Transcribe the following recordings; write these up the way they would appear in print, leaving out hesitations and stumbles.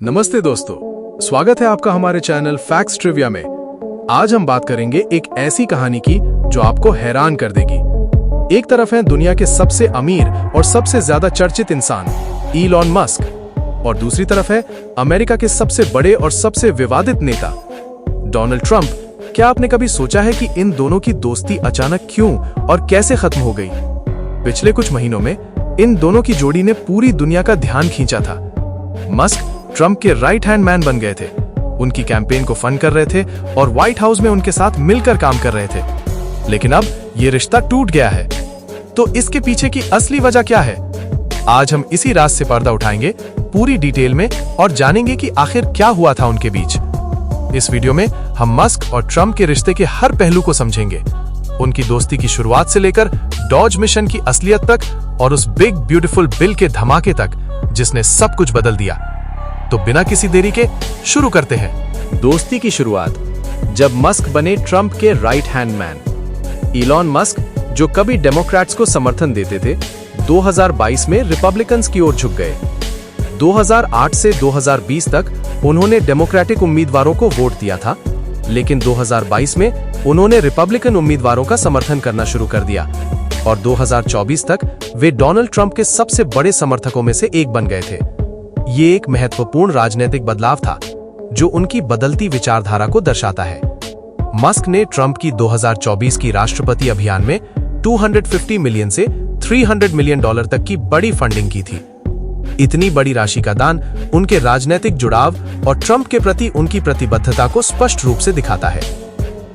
नमस्ते दोस्तों, स्वागत है आपका हमारे चैनल फैक्ट्स ट्रिविया में। आज हम बात करेंगे एक ऐसी कहानी की जो आपको हैरान कर देगी। एक तरफ है दुनिया के सबसे अमीर और सबसे ज्यादा चर्चित इंसान इलॉन मस्क, और दूसरी तरफ है अमेरिका के सबसे बड़े और सबसे विवादित नेता डोनाल्ड ट्रंप। क्या आपने कभी सोचा है कि इन दोनों की दोस्ती अचानक क्यों और कैसे खत्म हो गई? पिछले कुछ महीनों में इन दोनों की जोड़ी ने पूरी दुनिया का ध्यान खींचा था। मस्क ट्रंप के राइट हैंड मैन बन गए थे, उनकी कैंपेन को फंड कर रहे थे और व्हाइट हाउस में उनके साथ मिलकर काम कर रहे थे। लेकिन अब ये रिश्ता टूट गया है। तो इसके पीछे की असली वजह क्या है? आज हम इसी राज से पर्दा उठाएंगे पूरी डिटेल में और जानेंगे कि आखिर क्या हुआ था उनके बीच। इस वीडियो में हम मस्क और ट्रंप के रिश्ते के हर पहलू को समझेंगे, उनकी दोस्ती की शुरुआत से लेकर डॉज मिशन की असलियत तक और उस बिग ब्यूटीफुल बिल के धमाके तक जिसने सब कुछ बदल दिया। तो बिना किसी देरी के शुरू करते हैं। दोस्ती की शुरुआत जब मस्क बने ट्रंप के right hand man. Elon Musk, जो कभी डेमोक्रेट्स को समर्थन देते थे, 2022 में रिपब्लिकन्स की ओर झुक गए। 2008 से 2020 तक उन्होंने डेमोक्रेटिक उम्मीदवारों को वोट दिया था, लेकिन 2022 में उन्होंने रिपब्लिकन उम्मीदवारों का समर्थन करना शुरू कर दिया और 2024 तक वे डोनाल्ड ट्रंप के सबसे बड़े समर्थकों में से एक बन गए थे। ये एक महत्वपूर्ण राजनीतिक बदलाव था जो उनकी बदलती विचारधारा को दर्शाता है। मस्क ने ट्रंप की 2024 की राष्ट्रपति अभियान में 250 मिलियन से 300 मिलियन डॉलर तक की बड़ी फंडिंग की थी। इतनी बड़ी राशि का दान उनके राजनीतिक जुड़ाव और ट्रंप के प्रति उनकी प्रतिबद्धता को स्पष्ट रूप से दिखाता है।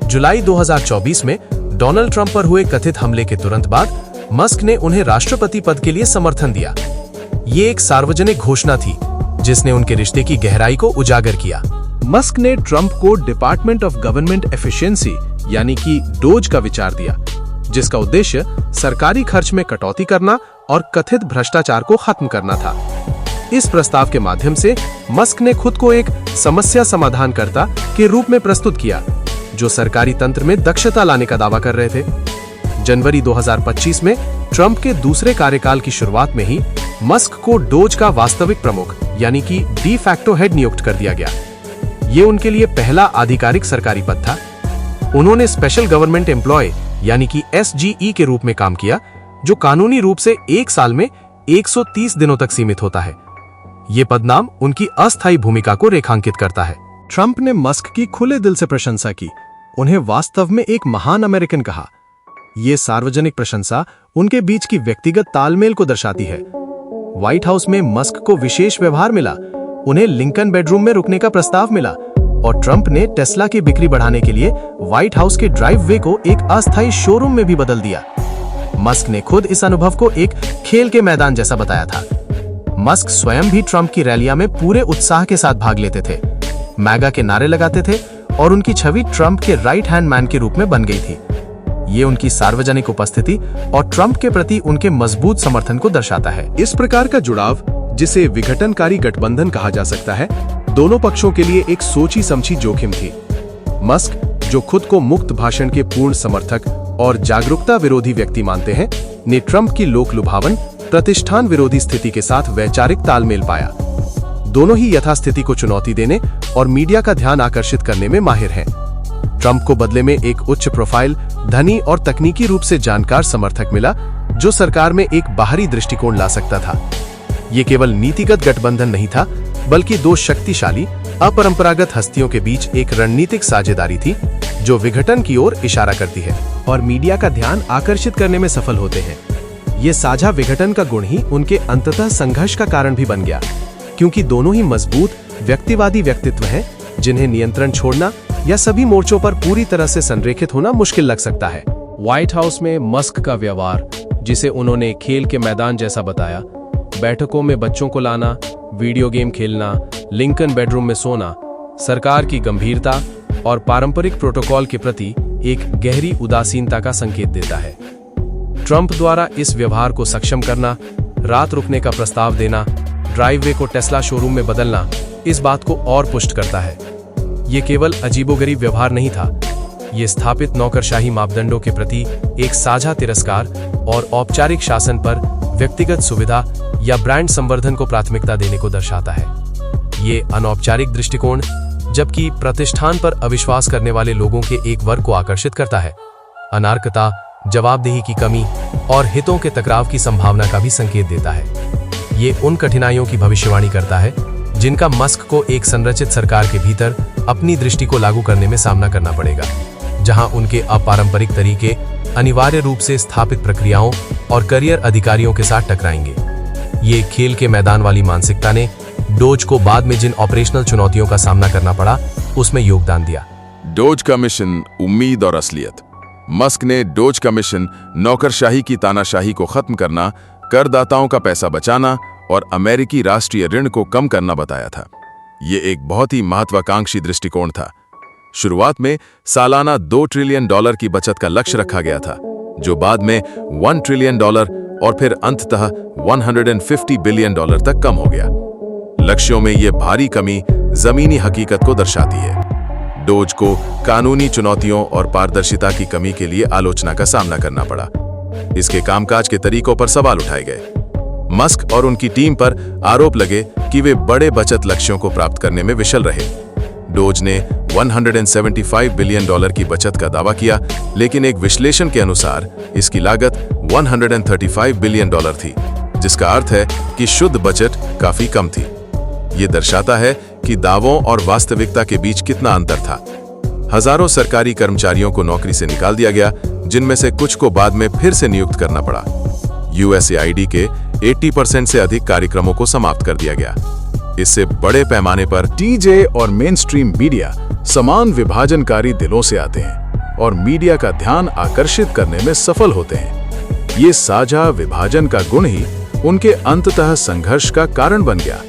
जुलाई 2024 में डोनाल्ड ट्रंप पर हुए कथित हमले के तुरंत बाद मस्क ने उन्हें राष्ट्रपति पद के लिए समर्थन दिया। ये एक सार्वजनिक घोषणा थी जिसने उनके रिश्ते की गहराई को उजागर किया। मस्क ने ट्रंप को डिपार्टमेंट ऑफ गवर्नमेंट एफिशिएंसी यानी कि डोज का विचार दिया, जिसका उद्देश्य सरकारी खर्च में कटौती करना और कथित भ्रष्टाचार को खत्म करना था। इस प्रस्ताव के माध्यम से मस्क ने खुद को एक समस्या समाधानकर्ता के रूप में प्रस्तुत किया, जो सरकारी तंत्र में दक्षता लाने का दावा कर रहे थे। जनवरी 2025 में ट्रंप के दूसरे कार्यकाल की शुरुआत में ही मस्क को डोज का वास्तविक प्रमुख यानी कि डी फैक्टो हेड नियुक्त कर दिया गया। ये उनके लिए पहला आधिकारिक सरकारी पद था। उन्होंने स्पेशल गवर्नमेंट एम्प्लॉय यानी कि SGE के रूप में काम किया, जो कानूनी रूप से एक साल में 130 दिनों तक सीमित होता है। ये पदनाम उनकी अस्थायी भूमिका को रेखांकित करता है। ट्रंप ने मस्क की खुले दिल से प्रशंसा की, उन्हें वास्तव में एक महान अमेरिकन कहा। ये सार्वजनिक प्रशंसा उनके बीच की व्यक्तिगत तालमेल को दर्शाती है। व्हाइट हाउस में मस्क को विशेष व्यवहार मिला, उन्हें लिंकन बेडरूम में रुकने का प्रस्ताव मिला और ट्रंप ने टेस्ला की बिक्री बढ़ाने के लिए व्हाइट हाउस के ड्राइव वे को एक अस्थायी शोरूम में भी बदल दिया। मस्क ने खुद इस अनुभव को एक खेल के मैदान जैसा बताया था। मस्क स्वयं भी ट्रंप की रैलियां में पूरे उत्साह के साथ भाग लेते थे, मैगा के नारे लगाते थे और उनकी छवि ट्रंप के राइट हैंड मैन के रूप में बन गई थी। ये उनकी सार्वजनिक उपस्थिति और ट्रंप के प्रति उनके मजबूत समर्थन को दर्शाता है। इस प्रकार का जुड़ाव, जिसे विघटनकारी गठबंधन कहा जा सकता है, दोनों पक्षों के लिए एक सोची समझी जोखिम थी। मस्क, जो खुद को मुक्त भाषण के पूर्ण समर्थक और जागरूकता विरोधी व्यक्ति मानते हैं, ने ट्रंप की लोक लुभावन प्रतिष्ठान विरोधी स्थिति के साथ वैचारिक तालमेल पाया। दोनों ही यथास्थिति को चुनौती देने और मीडिया का ध्यान आकर्षित करने में माहिर हैं। ट्रंप को बदले में एक उच्च प्रोफाइल, धनी और तकनीकी रूप से जानकार समर्थक मिला, जो सरकार में एक बाहरी दृष्टिकोण ला सकता था। ये केवल नीतिगत गठबंधन नहीं था, बल्कि दो शक्तिशाली, अपरंपरागत हस्तियों के बीच एक रणनीतिक साझेदारी थी जो विघटन की ओर इशारा करती है और मीडिया का ध्यान आकर्षित करने में सफल होते हैं। ये साझा विघटन का गुण ही उनके अंततः संघर्ष का कारण भी बन गया, क्योंकि दोनों ही मजबूत, व्यक्तिवादी व्यक्तित्व हैं जिन्हें नियंत्रण छोड़ना या सभी मोर्चों पर पूरी तरह से संरेखित होना मुश्किल लग सकता है। व्हाइट हाउस में मस्क का व्यवहार, जिसे उन्होंने खेल के मैदान जैसा बताया, बैठकों में बच्चों को लाना, वीडियो गेम खेलना, लिंकन बेडरूम में सोना, सरकार की गंभीरता और पारंपरिक प्रोटोकॉल के प्रति एक गहरी उदासीनता का संकेत देता है। ट्रंप द्वारा इस व्यवहार को सक्षम करना, रात रुकने का प्रस्ताव देना, ड्राइववे को टेस्ला शोरूम में बदलना, इस बात को और पुष्ट करता है। ये केवल अजीबोगरीब व्यवहार नहीं था, ये स्थापित नौकरशाही मापदंडों के प्रति एक साझा तिरस्कार और औपचारिक शासन पर व्यक्तिगत सुविधा या ब्रांड संवर्धन को प्राथमिकता देने को दर्शाता है। ये अनौपचारिक दृष्टिकोण, जबकि प्रतिष्ठान पर अविश्वास करने वाले लोगों के एक वर्ग को आकर्षित करता है, अनार्कता, जवाबदेही की कमी और हितों के टकराव की संभावना का भी संकेत देता है। ये उन कठिनाइयों की भविष्यवाणी करता है जिनका मस्क को एक संरचित सरकार के भीतर अपनी दृष्टि को लागू करने में सामना करना पड़ेगा, जहां उनके अपारंपरिक तरीके अनिवार्य रूप से स्थापित प्रक्रियाओं और करियर अधिकारियों के साथ टकराएंगे। ये खेल के मैदान वाली मानसिकता ने डोज को बाद में जिन ऑपरेशनल चुनौतियों का सामना करना पड़ा, उसमें योगदान दिया। डोज का मिशन उम्मीद और असलियत। मस्क ने डोज का मिशन नौकरशाही की तानाशाही को खत्म करना, करदाताओं का पैसा बचाना और अमेरिकी राष्ट्रीय ऋण को कम करना बताया था। ये एक बहुत ही महत्वाकांक्षी दृष्टिकोण था। शुरुआत में सालाना $2 ट्रिलियन की बचत का लक्ष्य रखा गया था, जो बाद में $1 ट्रिलियन और फिर अंततः $150 बिलियन तक कम हो गया। लक्ष्यों में यह भारी कमी जमीनी हकीकत को दर्शाती है। डोज को कानूनी चुनौतियों और पारदर्शिता की कमी के लिए आलोचना का सामना करना पड़ा। इसके कामकाज के तरीकों पर सवाल उठाए गए। मस्क और उनकी टीम पर आरोप लगे कि वे बड़े बचत लक्ष्यों को प्राप्त करने में विफल रहे। डोज ने $175 बिलियन की बचत का दावा किया, लेकिन एक विश्लेषण के अनुसार इसकी लागत $135 बिलियन थी, जिसका अर्थ है कि शुद्ध बचत काफी कम थी। ये दर्शाता है कि दावों और वास्तविकता के बीच कितना अंतर था। हजारों सरकारी कर्मचारियों को नौकरी से निकाल दिया गया, जिनमें से कुछ को बाद में फिर से नियुक्त करना पड़ा। USAID के 80% से अधिक कार्यक्रमों को समाप्त कर दिया गया। इससे बड़े पैमाने पर TJ और मेन स्ट्रीम मीडिया समान विभाजनकारी दिलों से आते हैं और मीडिया का ध्यान आकर्षित करने में सफल होते हैं। ये साझा विभाजन का गुण ही उनके अंततः संघर्ष का कारण बन गया,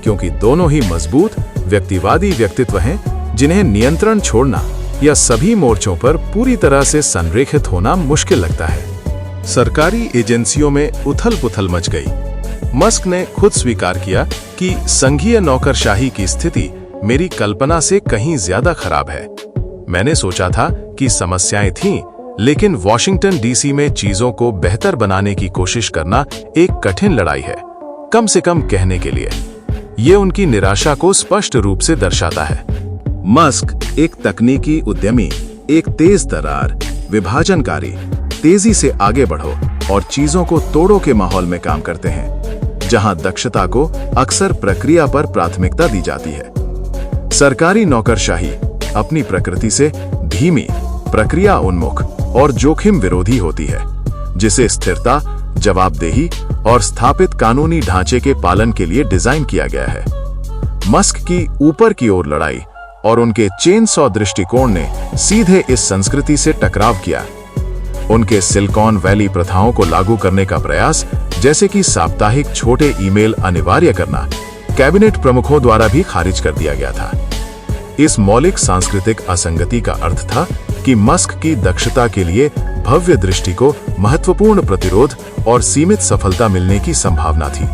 क्योंकि दोनों ही मजबूत व्यक्तिवादी व्यक्तित्व हैं जिन्हें नियंत्रण छोड़ना या सभी मोर्चों पर पूरी तरह से संरेखित होना मुश्किल लगता है। सरकारी एजेंसियों में उथल-पुथल मच गई। मस्क ने खुद स्वीकार किया कि संघीय नौकरशाही की स्थिति मेरी कल्पना से कहीं ज्यादा खराब है। मैंने सोचा था कि समस्याएं थीं, लेकिन वॉशिंगटन DC में चीजों को बेहतर बनाने की कोशिश करना एक कठिन लड़ाई है, कम से कम कहने के लिए। ये उनकी निराशा को स्पष्ट रूप से दर्शाता है। मस्क एक तकनीकी उद्यमी, एक तेज तर्रार, विभाजनकारी, तेजी से आगे बढ़ो और चीजों को तोड़ो के माहौल में काम करते हैं, जहां दक्षता को अक्सर प्रक्रिया पर प्राथमिकता दी जाती है। सरकारी नौकरशाही अपनी प्रकृति से धीमी, प्रक्रिया उन्मुख और जोखिम विरोधी होती है, जिसे स्थिरता, जवाबदेही और स्थापित कानूनी ढांचे के पालन के लिए डिजाइन किया गया है। मस्क की ऊपर की ओर लड़ाई और उनके चेनसॉ दृष्टिकोण ने सीधे इस संस्कृति से टकराव किया। उनके सिलिकॉन वैली प्रथाओं को लागू करने का प्रयास, जैसे कि साप्ताहिक छोटे ईमेल अनिवार्य करना, कैबिनेट प्रमुखों द्वारा भी खारिज कर दिया गया था। इस मौलिक सांस्कृतिक असंगति का अर्थ था कि मस्क की दक्षता के लिए भव्य दृष्टि को महत्वपूर्ण प्रतिरोध और सीमित सफलता मिलने की संभावना थी।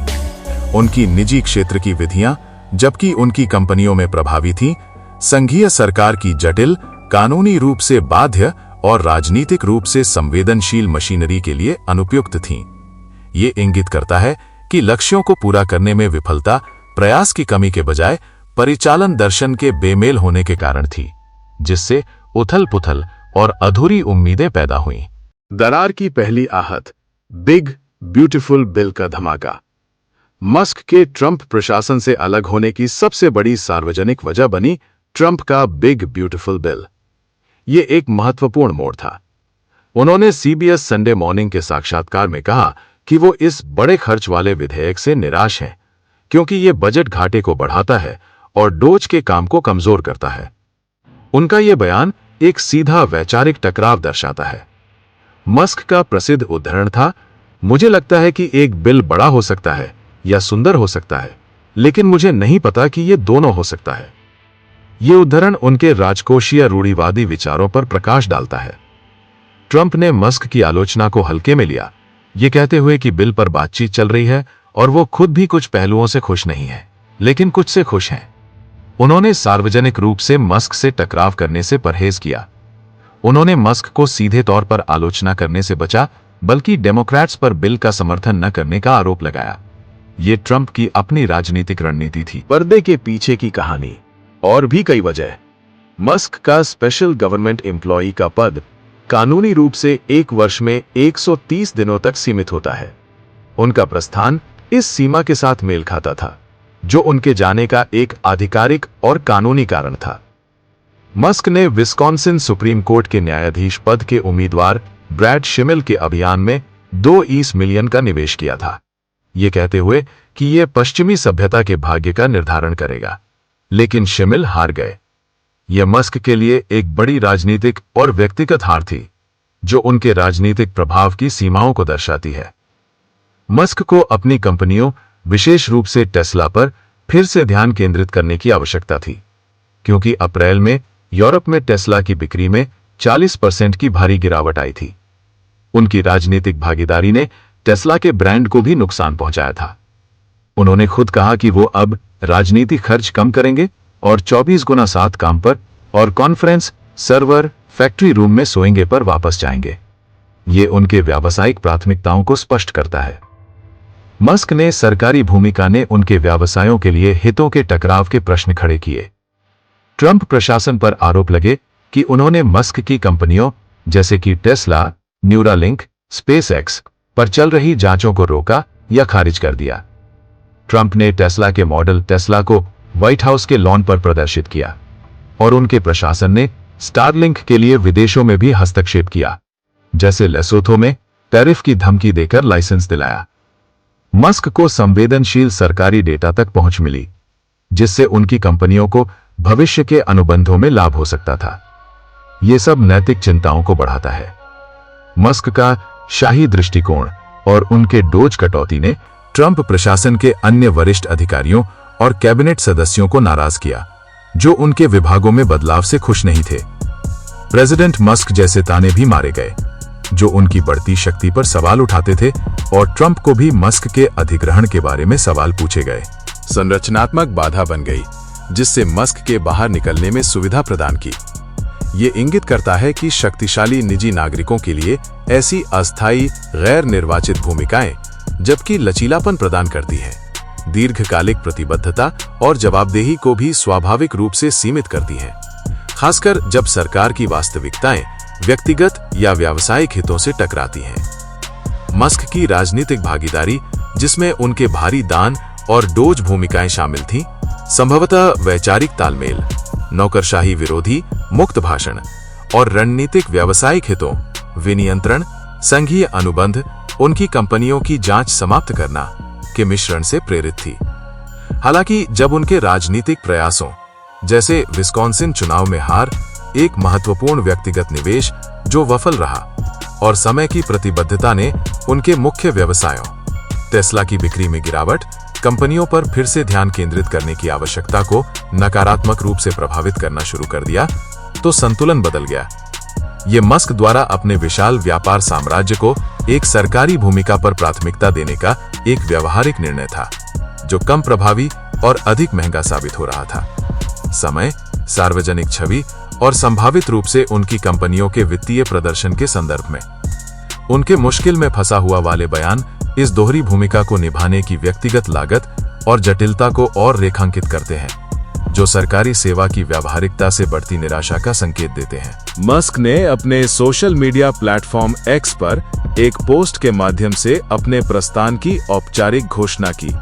उनकी निजी क्षेत्र की विधियां, जबकि उनकी कंपनियों में प्रभावी थीं, संघीय सरकार की जटिल, कानूनी रूप से बाध्य और राजनीतिक रूप से संवेदनशील मशीनरी के लिए अनुपयुक्त थीं। ये इंगित करता है कि लक्ष्यों को पूरा करने में विफलता प्रयास की कमी के बजाय परिचालन दर्शन के बेमेल होने के कारण थी, जिससे उथल-पुथल और अधूरी उम्मीदें पैदा हुईं। दरार की पहली आहत, बिग ब्यूटीफुल बिल का धमाका। मस्क के ट्रंप प्रशासन से अलग होने की सबसे बड़ी सार्वजनिक वजह बनी ट्रंप का बिग ब्यूटीफुल बिल। ये एक महत्वपूर्ण मोड़ था। उन्होंने CBS संडे मॉर्निंग के साक्षात्कार में कहा कि वो इस बड़े खर्च वाले विधेयक से निराश हैं, क्योंकि ये बजट घाटे को बढ़ाता है और डोज के काम को कमजोर करता है। उनका ये बयान एक सीधा वैचारिक टकराव दर्शाता है। मस्क का प्रसिद्ध उद्धरण था, मुझे लगता है कि एक बिल बड़ा हो सकता है या सुंदर हो सकता है, लेकिन मुझे नहीं पता कि ये दोनों हो सकता है। ये उद्धरण उनके राजकोषीय रूढ़िवादी विचारों पर प्रकाश डालता है। ट्रंप ने मस्क की आलोचना को हल्के में लिया, ये कहते हुए कि बिल पर बातचीत चल रही है और वो खुद भी कुछ पहलुओं से खुश नहीं है, लेकिन कुछ से खुश हैं। उन्होंने सार्वजनिक रूप से मस्क से टकराव करने से परहेज किया। उन्होंने मस्क को सीधे तौर पर आलोचना करने से बचा, बल्कि डेमोक्रेट्स पर बिल का समर्थन न करने का आरोप लगाया। ये ट्रंप की अपनी राजनीतिक रणनीति थी। पर्दे के पीछे की कहानी और भी कई वजह। मस्क का स्पेशल गवर्नमेंट एम्प्लॉई का पद कानूनी रूप से 1 वर्ष में 130 दिनों तक सीमित होता है। उनका प्रस्थान इस सीमा के साथ मेल खाता था, जो उनके जाने का एक आधिकारिक और कानूनी कारण था। मस्क ने विस्कॉन्सिन सुप्रीम कोर्ट के न्यायाधीश पद के उम्मीदवार ब्रैड शिमेल के अभियान में $2 मिलियन का निवेश किया था, ये कहते हुए कि यह पश्चिमी सभ्यता के भाग्य का निर्धारण करेगा। लेकिन शिमेल हार गए। यह मस्क के लिए एक बड़ी राजनीतिक और व्यक्तिगत हार थी, जो उनके राजनीतिक प्रभाव की सीमाओं को दर्शाती है। मस्क को अपनी कंपनियों, विशेष रूप से टेस्ला पर फिर से ध्यान केंद्रित करने की आवश्यकता थी, क्योंकि अप्रैल में यूरोप में टेस्ला की बिक्री में 40% की भारी गिरावट आई थी। उनकी राजनीतिक भागीदारी ने टेस्ला के ब्रांड को भी नुकसान पहुंचाया था। उन्होंने खुद कहा कि वो अब राजनीतिक खर्च कम करेंगे और 24x7 काम पर और कॉन्फ्रेंस, सर्वर, फैक्ट्री रूम में सोएंगे पर वापस जाएंगे। ये उनके व्यावसायिक प्राथमिकताओं को स्पष्ट करता है। मस्क ने सरकारी भूमिका ने उनके व्यवसायों के लिए हितों के टकराव के प्रश्न खड़े किए। ट्रंप प्रशासन पर आरोप लगे कि उन्होंने मस्क की कंपनियों जैसे कि टेस्ला, न्यूरालिंक, स्पेसएक्स पर चल रही जांचों को रोका या खारिज कर दिया। ट्रंप ने टेस्ला के मॉडल टेस्ला को व्हाइट हाउस के लॉन पर प्रदर्शित किया और उनके प्रशासन ने स्टारलिंक के लिए विदेशों में भी हस्तक्षेप किया, जैसे लेसोथो में टैरिफ की धमकी देकर लाइसेंस दिलाया। मस्क को संवेदनशील सरकारी डेटा तक पहुंच मिली, जिससे उनकी कंपनियों को भविष्य के अनुबंधों में लाभ हो सकता था। यह सब नैतिक चिंताओं को बढ़ाता है। मस्क का शाही दृष्टिकोण और उनके डोज कटौती ने ट्रंप प्रशासन के अन्य वरिष्ठ अधिकारियों और कैबिनेट सदस्यों को नाराज किया, जो उनके विभागों में बदलाव से खुश नहीं थे। प्रेसिडेंट मस्क जैसे ताने भी मारे गए, जो उनकी बढ़ती शक्ति पर सवाल उठाते थे, और ट्रंप को भी मस्क के अधिग्रहण के बारे में सवाल पूछे गए। संरचनात्मक बाधा बन गई, जिससे मस्क के बाहर निकलने में सुविधा प्रदान की। ये इंगित करता है कि शक्तिशाली निजी नागरिकों के लिए ऐसी अस्थायी, गैर निर्वाचित भूमिकाएं, जबकि लचीलापन प्रदान करती है, दीर्घकालिक प्रतिबद्धता और जवाबदेही को भी स्वाभाविक रूप से सीमित करती हैं, खासकर जब सरकार की वास्तविकताएं व्यक्तिगत या व्यावसायिक हितों से टकराती हैं। मस्क की राजनीतिक भागीदारी, जिसमें उनके भारी दान और डोज भूमिकाएं शामिल थीं, संभवतः वैचारिक तालमेल, नौकरशाही विरोधी मुक्त भाषण और रणनीतिक व्यावसायिक हितों, विनियंत्रण, संघीय अनुबंध, उनकी कंपनियों की जांच समाप्त करना के मिश्रण से प्रेरित थी। हालांकि जब उनके राजनीतिक प्रयासों, जैसे विस्कॉन्सिन चुनाव में हार, एक महत्वपूर्ण व्यक्तिगत निवेश जो विफल रहा, और समय की प्रतिबद्धता ने उनके मुख्य व्यवसायों, टेस्ला की बिक्री में गिरावट, कंपनियों पर फिर से ध्यान केंद्रित करने की आवश्यकता को नकारात्मक रूप से प्रभावित करना शुरू कर दिया, तो संतुलन बदल गया। ये मस्क द्वारा अपने विशाल व्यापार साम्राज्य को एक सरकारी भूमिका पर प्राथमिकता देने का एक व्यावहारिक निर्णय था, जो कम प्रभावी और अधिक महंगा साबित हो रहा था। समय, सार्वजनिक छवि और संभावित रूप से उनकी कंपनियों के वित्तीय प्रदर्शन के संदर्भ में उनके मुश्किल में फंसा हुआ वाले बयान इस दोहरी भूमिका को निभाने की व्यक्तिगत लागत और जटिलता को और रेखांकित करते हैं, जो सरकारी सेवा की व्यावहारिकता से बढ़ती निराशा का संकेत देते हैं। मस्क ने अपने सोशल मीडिया प्लेटफॉर्म एक्स पर एक पोस्ट के माध्यम से अपने प्रस्थान की औपचारिक घोषणा की।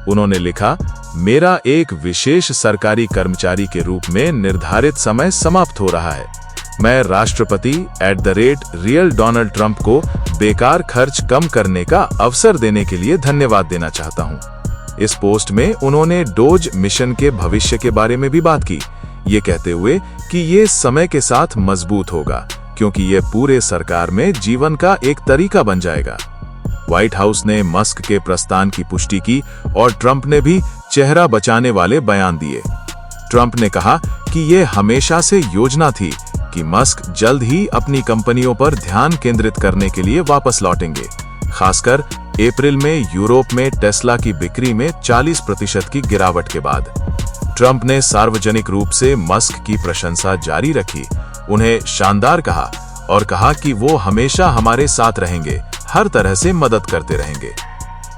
उन्होंने लिखा, मेरा एक विशेष सरकारी कर्मचारी के रूप में निर्धारित समय समाप्त हो रहा है। मैं राष्ट्रपति @रियल डोनाल्ड ट्रंप को बेकार खर्च कम करने का अवसर देने के लिए धन्यवाद देना चाहता हूं। इस पोस्ट में उन्होंने डोज मिशन के भविष्य के बारे में भी बात की, ये कहते हुए कि ये समय के साथ मजबूत होगा, क्योंकि ये पूरे सरकार में जीवन का एक तरीका बन जाएगा। व्हाइट हाउस ने मस्क के प्रस्थान की पुष्टि की और ट्रंप ने भी चेहरा बचाने वाले बयान दिए। ट्रंप ने कहा कि ये हमेशा से योजना थी कि मस्क जल्द ही अपनी कंपनियों पर ध्यान केंद्रित करने के लिए वापस लौटेंगे, खासकर अप्रैल में यूरोप में टेस्ला की बिक्री में 40% की गिरावट के बाद। ट्रंप ने सार्वजनिक रूप से मस्क की प्रशंसा जारी रखी, उन्हें शानदार कहा और कहा कि वो हमेशा हमारे साथ रहेंगे, हर तरह से मदद करते रहेंगे।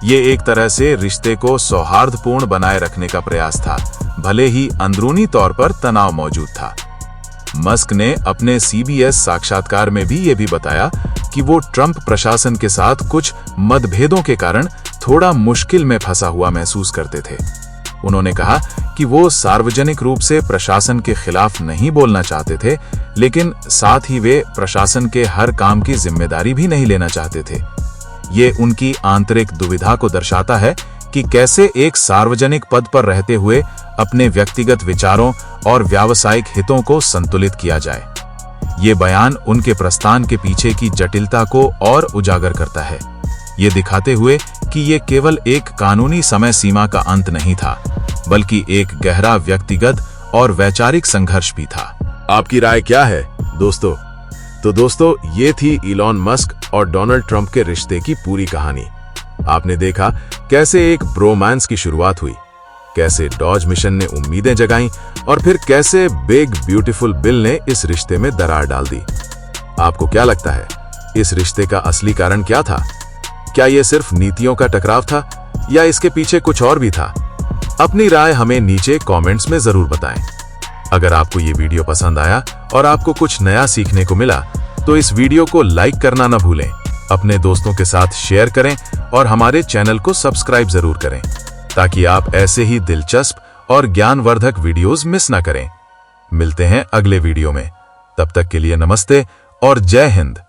ये एक तरह से रिश्ते को सौहार्दपूर्ण बनाए रखने का प्रयास था, भले ही अंदरूनी तौर पर तनाव मौजूद था। मस्क ने अपने CBS साक्षात्कार में भी ये भी बताया कि वो ट्रंप प्रशासन के साथ कुछ मतभेदों के कारण थोड़ा मुश्किल में फंसा हुआ महसूस करते थे। उन्होंने कहा कि वो सार्वजनिक रूप से प्रशासन के खिलाफ नहीं बोलना चाहते थे, लेकिन साथ ही वे प्रशासन के हर काम की जिम्मेदारी भी नहीं लेना चाहते थे। ये उनकी आंतरिक दुविधा को दर्शाता है कि कैसे एक सार्वजनिक पद पर रहते हुए अपने व्यक्तिगत विचारों और व्यावसायिक हितों को संतुलित किया जाए। ये बयान उनके प्रस्थान के पीछे की जटिलता को और उजागर करता है, ये दिखाते हुए कि ये केवल एक कानूनी समय सीमा का अंत नहीं था, बल्कि एक गहरा व्यक्तिगत और वैचारिक संघर्ष भी था। आपकी राय क्या है दोस्तों? तो दोस्तों, ये थी इलॉन मस्क और डोनाल्ड ट्रंप के रिश्ते की पूरी कहानी। आपने देखा कैसे एक ब्रोमांस की शुरुआत हुई, कैसे डॉज मिशन ने उम्मीदें जगाईं और फिर कैसे बिग ब्यूटीफुल बिल ने इस रिश्ते में दरार डाल दी। आपको क्या लगता है, इस रिश्ते का असली कारण क्या था? क्या यह सिर्फ नीतियों का टकराव था या इसके पीछे कुछ और भी था? अपनी राय हमें नीचे कमेंट्स में जरूर बताएं। अगर आपको ये वीडियो पसंद आया और आपको कुछ नया सीखने को मिला तो इस वीडियो को लाइक करना ना भूलें, अपने दोस्तों के साथ शेयर करें और हमारे चैनल को सब्सक्राइब जरूर करें ताकि आप ऐसे ही दिलचस्प और ज्ञानवर्धक वीडियोस मिस ना करें। मिलते हैं अगले वीडियो में, तब तक के लिए नमस्ते और जय हिंद।